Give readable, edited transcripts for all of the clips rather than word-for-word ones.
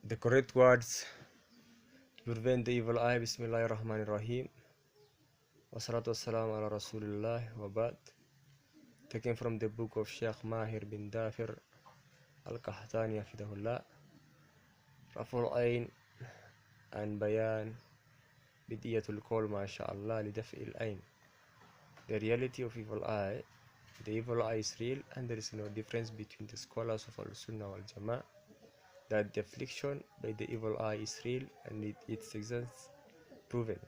The correct words to prevent the evil eye. Bismillahir Rahmanir Rahim. Wassalatu wassalamu ala Rasulillah wa ba'd. Taken from the book of Sheikh Mahir bin Dafir Al-Qahtani Hafidahullah. Raful Ain and Bayan Bidiyatul Qol Masha'Allah Lidaf'il Ain. The reality of evil eye. The evil eye is real, and there is no difference between the scholars of Al-Sunnah wal Jama'ah that the affliction by the evil eye is real and its existence proven.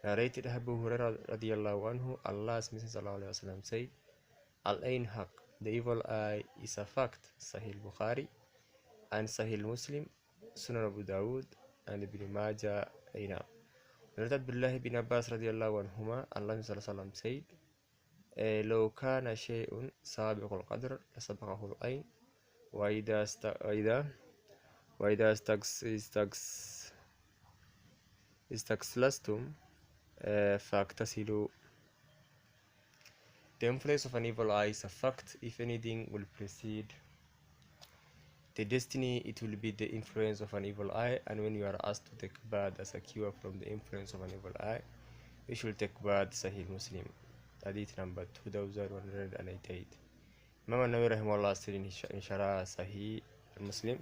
Narrated Abu Hurairah radiyallahu anhu, Allah's Messenger sallallahu alaihi wasallam said, Al-Ain Haq, the evil eye is a fact. Sahih Bukhari and Sahih Muslim, Sunan Abu Dawud and Ibn Majah. Aina. Narrated Abdullah bin Abbas radiyallahu anhuma, Allah sallallahu alaihi wasallam said, لو كان شيء سابق القدر لسبقه العين وإذا استكسلستم فاغتسلوا. The influence of an evil eye is a fact. If anything will precede the destiny, it will be the influence of an evil eye. And when you are asked to take bath as a cure from the influence of an evil eye, you should take bath. Sahih Muslim, hadith number 2188. Imam An-Nawawi rahimahullah said in Sharah Sahih Muslim,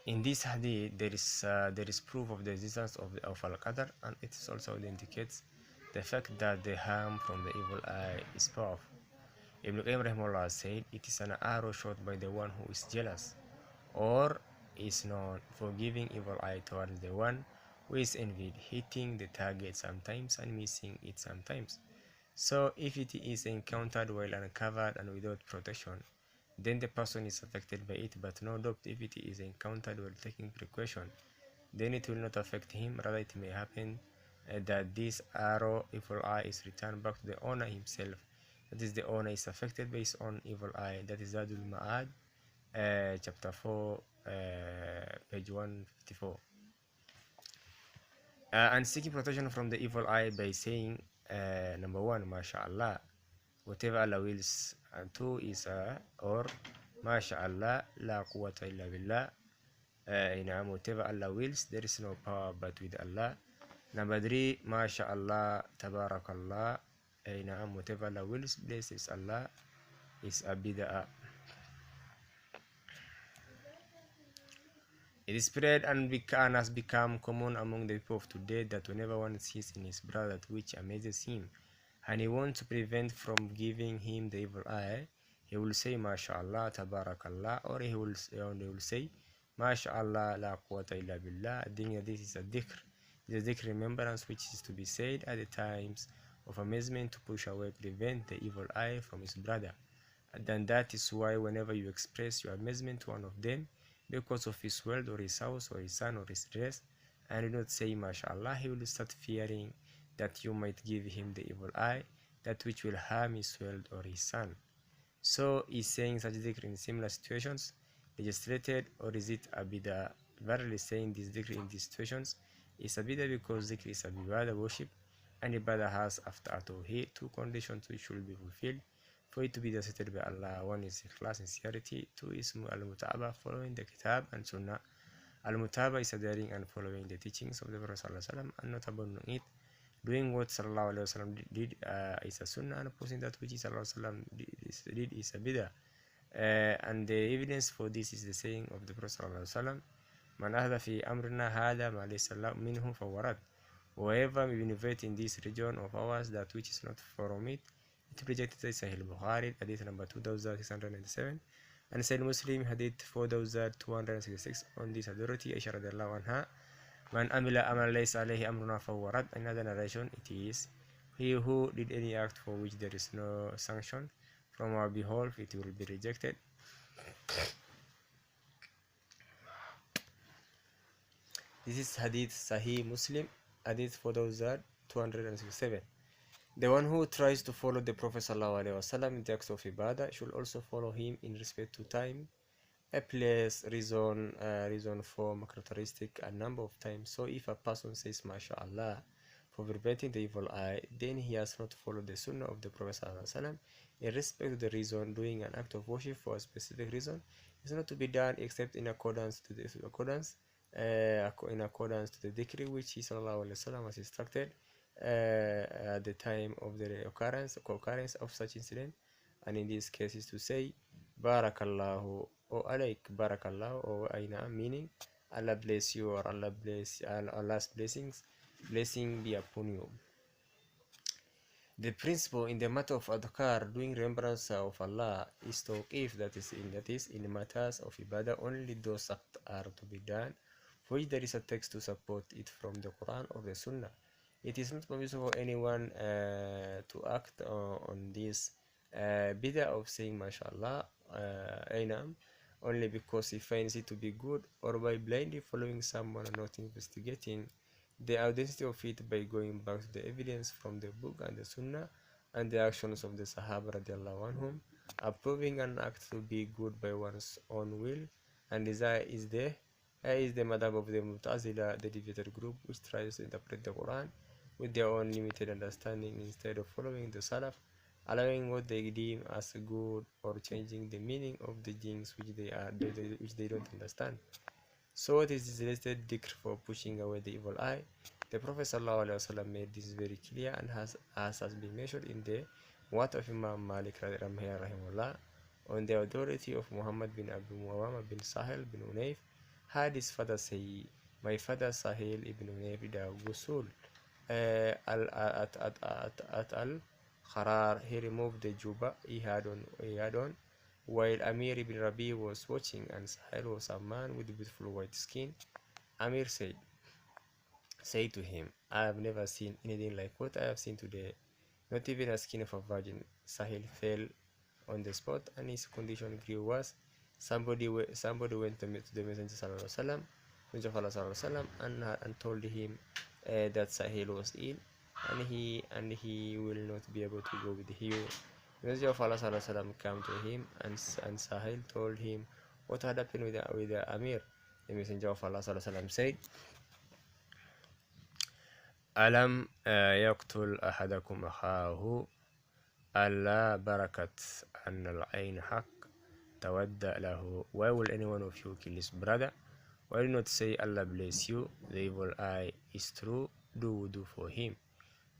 in this hadith there is proof of the existence of al-qadar, and it also indicates the fact that the harm from the evil eye is powerful. Ibn Qayyim rahimahullah said it is an arrow shot by the one who is jealous or is known for giving evil eye towards the one who is envied, hitting the target sometimes and missing it sometimes. So if it is encountered while uncovered and without protection, then the person is affected by it, but no doubt if it is encountered while taking precaution, then it will not affect him. Rather, it may happen that this arrow evil eye is returned back to the owner himself. That is, the owner is affected by his own evil eye. That is Zadul Ma'ad, chapter 4, page 154. And seeking protection from the evil eye by saying, number 1, MashaAllah, whatever Allah wills, and 2 is or MashaAllah, La quwwata illa billah, whatever Allah wills, there is no power but with Allah. Number 3, MashaAllah, Tabarakallah, whatever Allah wills, blesses Allah, is a bid'ah. It is spread and has become common among the people of today that whenever one sees in his brother that which amazes him, and he wants to prevent from giving him the evil eye, he will say MashaAllah, Tabarakallah, or he will say MashaAllah, La quwwata illa billah. I think that this is a dhikr. It is a dhikr remembrance which is to be said at the times of amazement to push away, prevent the evil eye from his brother. And then that is why whenever you express your amazement to one of them because of his wealth or his house or his son or his dress, and do not say MashaAllah, he will start fearing that you might give him the evil eye, that which will harm his wealth or his son. So is saying such dhikr in similar situations legislated, or is it a bid'ah? Verily saying this dhikr in these situations is a bid'ah, because dhikr is a ibadah, worship, and ibadah has after tawheed 2 conditions which should be fulfilled for it to be accepted by Allah. 1 is ikhlas, sincerity. 2 is al-mutaba, following the kitab and sunnah. Al-mutaba is adhering and following the teachings of the Prophet sallallahu alaihi wasallam and not abandoning it. Doing what sallallahu alaihi wasallam did is a sunnah, and opposing that which sallallahu alaihi wasallam did is a bid'ah. And the evidence for this is the saying of the Prophet sallallahu alaihi wasallam, Man ahda fi amrina hada ma laysa minhu fawarat. Whoever may innovate in this region of ours that which is not from it, it rejected. Sahih Bukhari, hadith number 2697, and Sahih Muslim, hadith 4266. On this authority, Aisha radhiyallahu anha, Man amila amal laysa alayhi amruna fawarat. Another narration, it is, he who did any act for which there is no sanction from our behalf, it will be rejected. This is hadith Sahih Muslim, hadith 4267. The one who tries to follow the Prophet ﷺ in the acts of ibadah should also follow him in respect to time, a place, reason, form, characteristic, and number of times. So if a person says MashaAllah for preventing the evil eye, then he has not followed the sunnah of the Prophet ﷺ. In respect to the reason, doing an act of worship for a specific reason is not to be done except in accordance to the decree which he ﷺ was instructed at the time of the occurrence of such incident, and in this case is to say Barakallahu or alaik Barakallahu or aina, meaning Allah bless you or Allah bless Allah's blessing be upon you. The principle in the matter of adhkar, doing remembrance of Allah, is tawqif, that is in matters of ibadah, only those acts are to be done for which there is a text to support it from the Quran or the Sunnah. It is not permissible for anyone to act on this bid'ah of saying mashallah ainam only because he finds it to be good, or by blindly following someone and not investigating the identity of it by going back to the evidence from the book and the Sunnah and the actions of the Sahaba radiallahu anhum. Approving an act to be good by one's own will and desire is the madhab of the Mu'tazila, the deviated group which tries to interpret the Quran with their own limited understanding instead of following the Salaf, allowing what they deem as good or changing the meaning of the things which they don't understand. So it is listed dhikr for pushing away the evil eye. The Prophet ﷺ made this very clear, and has been mentioned in the Muwatta of Imam Malik rahimahullah, on the authority of Muhammad bin Abu Muawama bin Sahel bin Unayf, had his father say, my father Sahil ibn Unayf did a ghusl at al-Kharar. He removed the juba he had on while Amir ibn Rabi was watching, and Sahil was a man with beautiful white skin. Amir said to him, I have never seen anything like what I have seen today, not even a skin of a virgin. Sahil fell on the spot, and his condition grew worse. Somebody went to the Messenger sallallahu and told him that Sahil was ill, and he will not be able to go with you. The Messenger of Allah sallallahu came to him, and Sahil told him what had happened with the Amir. The Messenger of Allah sallallahu said, Alam yaqtul ahadakum akhahu alla barakat an al-ayn haq tawadda lahu. Why will any one of you kill his brother? Why not say Allah bless you, the evil eye is true, do wudu for him?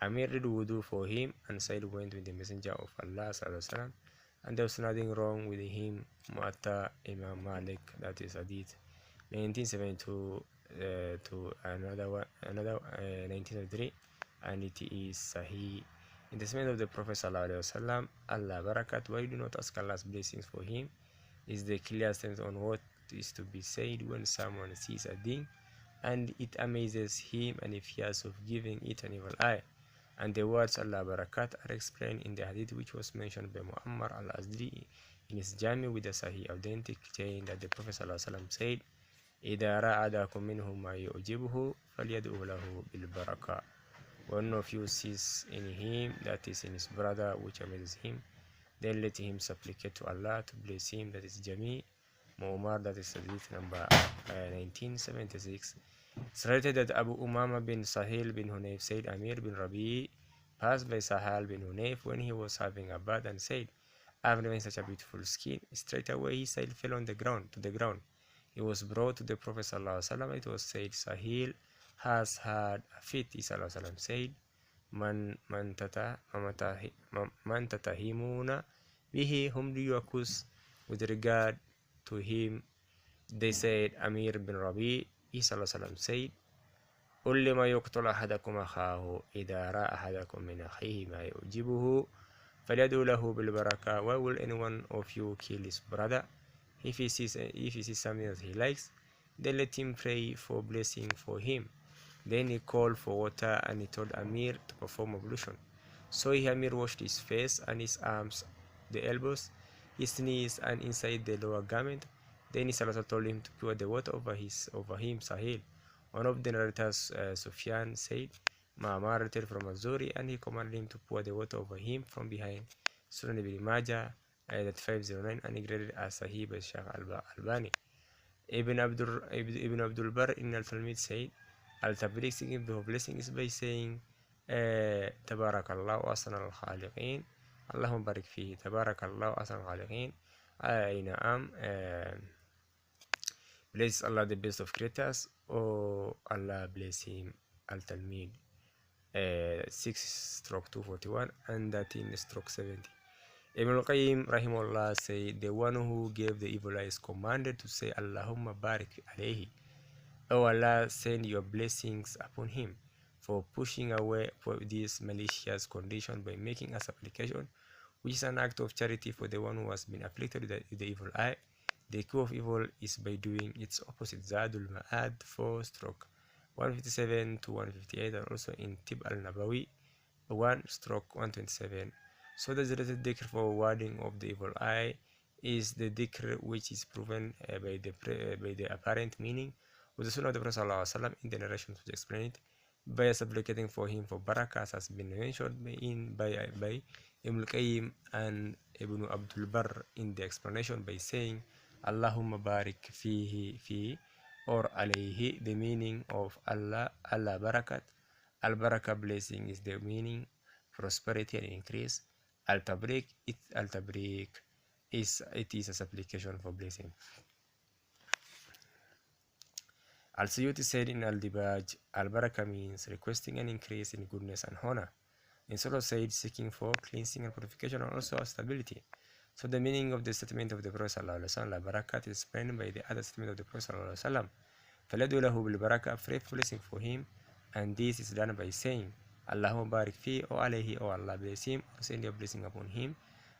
Amir did wudu for him, and Sa'id went with the Messenger of Allah sallallahu, and there was nothing wrong with him. Muwatta Imam Malik, that is Hadith 1972 to another 1973, and it is Sahih. In the statement of the Prophet sallallahu, Allah barakat, why do not ask Allah's blessings for him, is the clear sense on what is to be said when someone sees a thing and it amazes him and he fears of giving it an evil eye. And the words Allah barakat are explained in the hadith which was mentioned by Muammar al-Azdi in his Jami with the Sahih authentic chain, that the Prophet ﷺ said, إِذَا رَأَدَكُم مِّنْهُ مَا يُعْجِبُهُ فَلْيَدْعُ لَهُ بِالْبَرَكَةِ. One of you sees in him, that is in his brother, which amazes him, then let him supplicate to Allah to bless him, that is Jami Mu'ammar, that is hadith number 1976. It's related that Abu Umama bin Sahil bin Hunayf said, Amir bin Rabi passed by Sahal bin Hunayf when he was having a bath and said, I have never seen such a beautiful skin. Straight away his Sahil fell on the ground, to the ground. He was brought to the Prophet ﷺ. It was said, Sahil has had a fit. He ﷺ said, Man tatahimuna bihi, whom do you accuse with regard to him? They said, Amir bin Rabi. Isa said, قل ما يقتل أحدكم أخاه إذا رأى أحدكم من أخيه ما يعجبه فليدعو له بالبركة. Why will any one of you kill his brother? If he sees something that he likes, then let him pray for blessing for him. Then he called for water, and he told Amir to perform ablution. So Amir washed his face and his arms, the elbows, his knees, and inside the lower garment. Then he told him to pour the water over him, Sahil. One of the narrators, Sufyan, said, Ma'amar returned from Azuri, and he commanded him to pour the water over him from behind. Sunan ibn Majah, that 509, and he graded as Sahih by Shaykh Al-Albani. Ibn Abdul Bar in Al-Talmid said, Al-Tabrik, seeking the blessing is by saying, تبارك الله أحسن الخالقين. اللهم بارك فيه. تبارك الله أحسن الخالقين. أي نعم. Bless Allah the best of creators. Oh Allah bless him. Al-Talmid 6/241 and 13/70. Ibn al-Qayyim rahimahullah say the one who gave the evil eye is commanded to say Allahumma barik alayhi. Oh Allah, send your blessings upon him, for pushing away for this malicious condition by making a supplication, which is an act of charity for the one who has been afflicted with the evil eye. The cure of evil is by doing its opposite. Zadul Ma'ad 4/157 to 158, and also in Tib al-Nabawi 1/127. So the related dhikr for warding of the evil eye is the dhikr which is proven by the apparent meaning of the Sunnah of the Prophet ﷺ in the narrations which explain it, by supplicating for him for barakah, has been mentioned by Ibn al-Qayyim and Ibn Abdul Barr in the explanation by saying Allahumma barik fihi or alayhi. The meaning of Allah barakat. Al-barakah blessing is the meaning, prosperity and increase. Al-tabrik is a supplication for blessing. Al-Suyuti said in Al-Dibaj, Al-Barakah means requesting an increase in goodness and honor. And Solo said seeking for cleansing and purification and also stability. So the meaning of the statement of the Prophet ﷺ, La Barakat, is explained by the other statement of the Prophet ﷺ, فَلَدُوا لَهُ بِالْبَرَكَةِ, pray for blessing for him, and this is done by saying, Allahumma barik fi, O alayhi, O Allah bless him, or send your blessing upon him.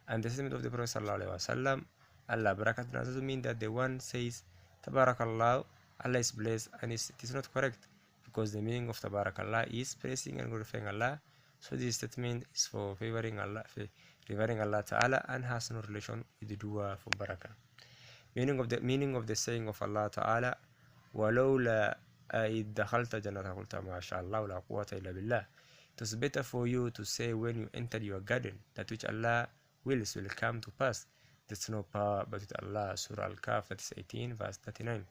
And the statement of the Prophet ﷺ, Allah Barakat, doesn't mean that the one says, Tabarakallah, Allah is blessed, and it is not correct, because the meaning of Tabarakallah is praising and glorifying Allah. So this statement is for favoring Allah, revering Allah Ta'ala, and has no relation with the dua for barakah. Meaning of the saying of Allah Ta'ala, وَلَوْلَا إِذْ دَخَلْتَ جَنَّةَ قُلْتَ مَا شَاءَ اللَّهُ لَا قُوَّةَ إِلَّا بِاللَّهِ. It was better for you to say when you entered your garden, that which Allah wills will come to pass. There's no power but with Allah. Surah Al-Kahf 18/39.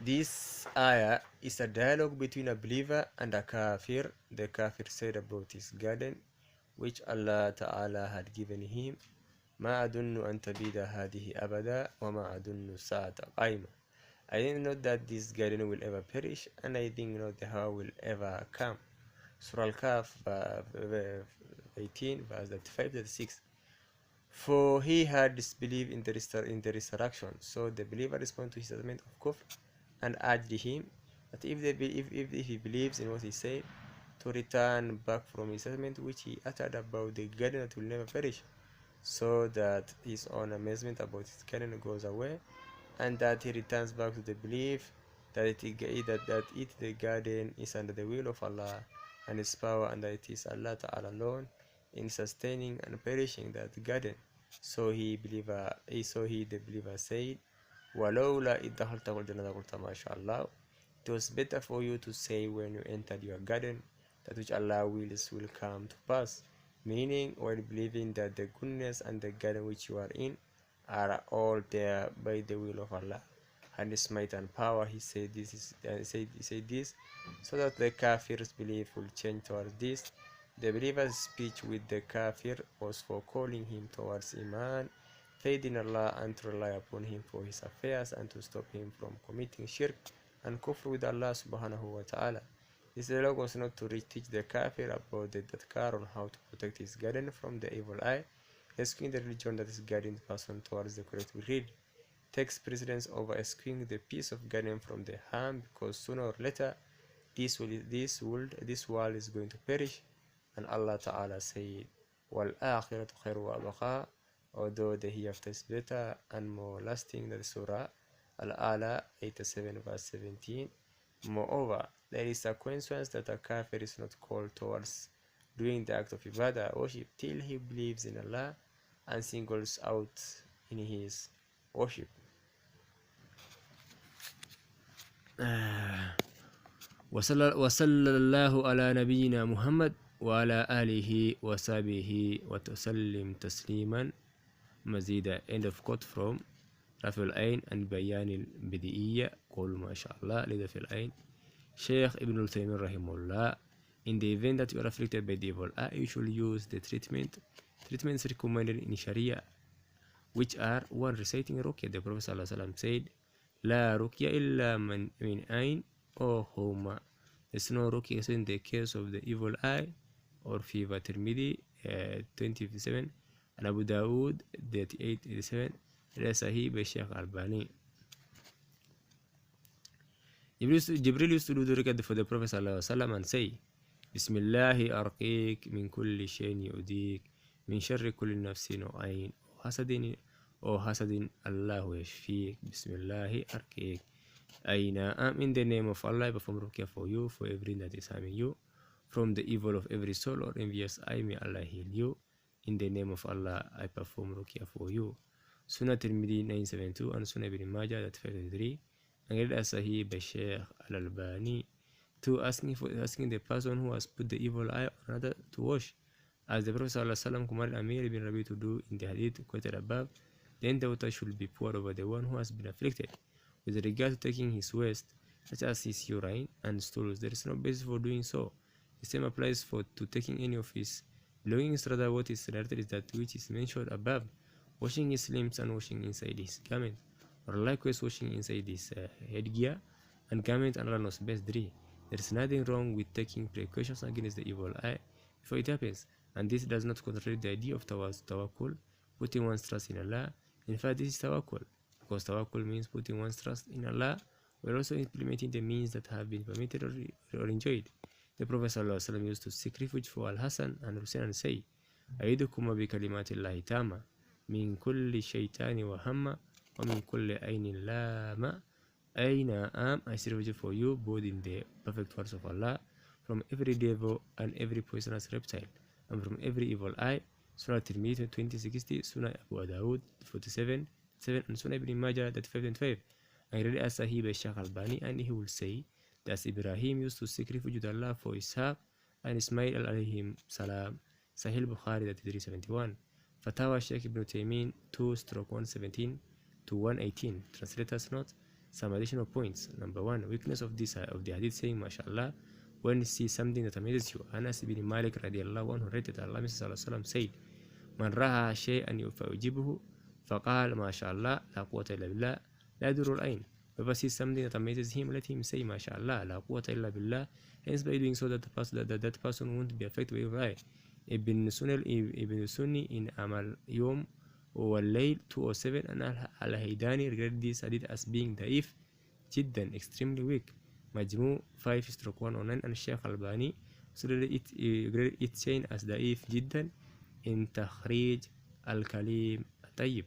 This ayah is a dialogue between a believer and a kafir. The kafir said about his garden, which Allah Ta'ala had given him, ما أظن أن تبيد هذه أبدا وما أظن الساعة قائمة. I didn't know that this garden will ever perish, and I didn't know the hour will ever come. Surah Al-Kahf 18/35-36. For he had disbelieved in the resurrection. So the believer responded to his statement of kufr and urged him that if he believes in what he said, to return back from his statement which he uttered about the garden that will never perish, so that his own amazement about his garden goes away, and that he returns back to the belief that the garden is under the will of Allah and His power, and that it is Allah Ta'ala alone in sustaining and perishing that garden. So the believer said, وَلَوْلَا إِذْ دَخَلْتَ الْجَنَّةَ قُلْتَ مَا شَاءَ اللَّهُ. It was better for you to say when you entered your garden, that which Allah wills will come to pass. Meaning, while believing that the goodness and the garden which you are in are all there by the will of Allah and His might and power. He said this, so that the kafir's belief will change towards this. The believer's speech with the kafir was for calling him towards Iman, faith in Allah, and to rely upon him for his affairs, and to stop him from committing shirk and kufr with Allah subhanahu wa ta'ala. This dialogue was not to teach the kafir about the tadkar on how to protect his garden from the evil eye, rescuing the religion that is guiding the person towards the correct creed takes precedence over rescuing the piece of garden from the harm, because sooner or later this world is going to perish. And Allah Ta'ala said, وَالْآخِرَةُ خَيْرُ وَأَبْقَى, although the hereafter is better and more lasting. That is Surah Al-Ala 87/17. Moreover, there is a consequence that a kafir is not called towards doing the act of ibadah, worship, till he believes in Allah and singles out in his worship. وصلى الله على نبينا محمد وعلى آله وصحبه وتسلم تسليما مزيدا. End of quote from رفع العين عن بيان البديهية. قول ما شاء الله لرفع العين. Sheikh Ibn al-Taymiyyah rahimahullah, in the event that you are afflicted by the evil eye, you should use the treatments recommended in Sharia, which are: 1. Reciting ruqya. The Prophet ﷺ said, La ruqya illa min ayn or huma. There's no ruqya in the case of the evil eye or fever. Tirmidhi 27 and Abu Dawood 3887. Sahih by Sheikh Al-Hanbali. Jibril used to do the ruqya for the Prophet ﷺ and say, Bismillahi arqiq min kulli shayn yu'dik min sharri kulli nafsin wa ayn hasadin Allahu yashfiq. Bismillahi arqiq. Aina am, in the name of Allah, I perform ruqya for you, for everything that is harming you, from the evil of every soul or envious eye. May Allah heal you. In the name of Allah, I perform ruqya for you. Sunnah Tirmidhi 972 and Sunnah Ibn Majah 533. And read as Sahih by Sheikh Al-Hanbali. 2. Asking the person who has put the evil eye on another to wash, as the Prophet ﷺ commanded Amir ibn Rabi to do in the hadith quoted above. Then the water should be poured over the one who has been afflicted. With regard to taking his waste, such as his urine and stools, there is no basis for doing so. The same applies to taking any of his belongings. Rather, what is related is that which is mentioned above: washing his limbs and washing inside his garment, or likewise washing inside his headgear and garment, and Allah knows best. 3. There is nothing wrong with taking precautions against the evil eye before it happens, and this does not contradict the idea of tawakkul, putting one's trust in Allah. In fact, this is tawakkul, because tawakkul means putting one's trust in Allah while also implementing the means that have been permitted or enjoyed. The Prophet ﷺ used to seek refuge for Al-Hasan and Hussein and say, Aidukuma bi kalimatillahi tama min kulli shaytani wa hamma wa min kulli aynin lama. Aina am, I seek refuge for you, both in the perfect words of Allah, from every devil and every poisonous reptile, and from every evil eye. Surah Tirmidhi 2060, Surah Abu Dawood 47, and Surah Ibn Majah 35. I read as Sahih by Sheikh Al-Bani, and he will say that Ibrahim used to seek refuge with Allah for Ishaq and Ismail alayhim salam. Sahih Bukhari 3371. Fatawa Sheikh Ibn Taymiyyah 2/117 to 118. Translator's note: some additional points. Number 1, weakness of the hadith saying mashallah when you see something that amazes you. Anas ibn Malik radiallahu anhu rated that Allah said, Man raha shay'an yujibuhu faqal mashallah la quwwata illa billah la yadurru al-ayn. Whoever sees something that amazes him, let him say mashallah la quwwata illa billah. Hence, by doing so, that person won't be affected by your eye. Ibn Sunni in Amal Yom wal Layl 207 and Al-Haydani regarded this hadith as being da'if jiddan, extremely weak. Majmu 5/109 and Sheikh Al-Bani regarded it saying as da'if jiddan in Takhrij Al-Kalim Tayyib.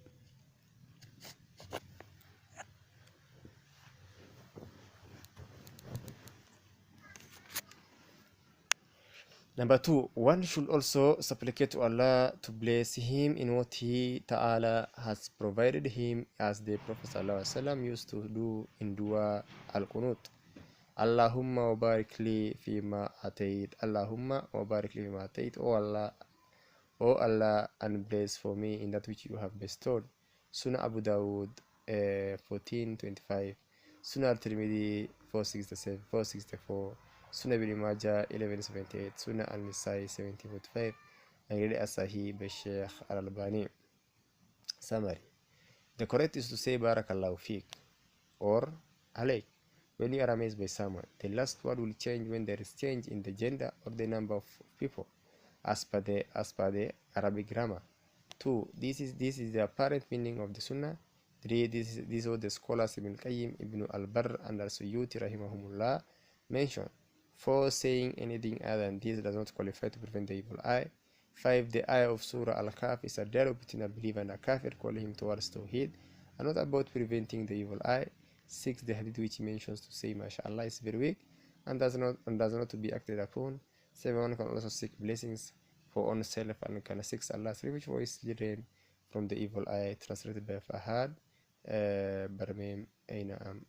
Number 2, one should also supplicate to Allah to bless him in what He Ta'ala has provided him, as the Prophet ﷺ used to do in Dua Al-Qunut. Allahumma wa barik li fima atayt. Allahumma wa barik li fima atayt. O Allah, and bless for me in that which you have bestowed. Sunnah Abu Dawood 1425. Sunnah Al-Tirmidhi 464. Sunnah Ibn Majah 1178, Sunnah Al-Nisai 1745, and read as Sahih by Sheikh Al-Albani. Summary: the correct is to say Barakallahu Fiq or Alayk when you are amazed by someone. The last word will change when there is change in the gender or the number of people, as per the Arabic grammar. 2. This is the apparent meaning of the Sunnah. 3. This is what the scholars Ibn Qayyim, Ibn Al-Barr, and Al-Suyuti rahimahumullah mention. 4. Saying anything other than this does not qualify to prevent the evil eye. 5. The ayah of Surah Al-Kahf is a dialogue between a believer and a kafir, calling him towards Tawheed, and not about preventing the evil eye. 6. The hadith which mentions to say mashallah is very weak and does not to be acted upon. 7. One can also seek blessings for oneself and can seek Allah's refuge for his children from the evil eye. Translated by Fahad Barmem Ainam.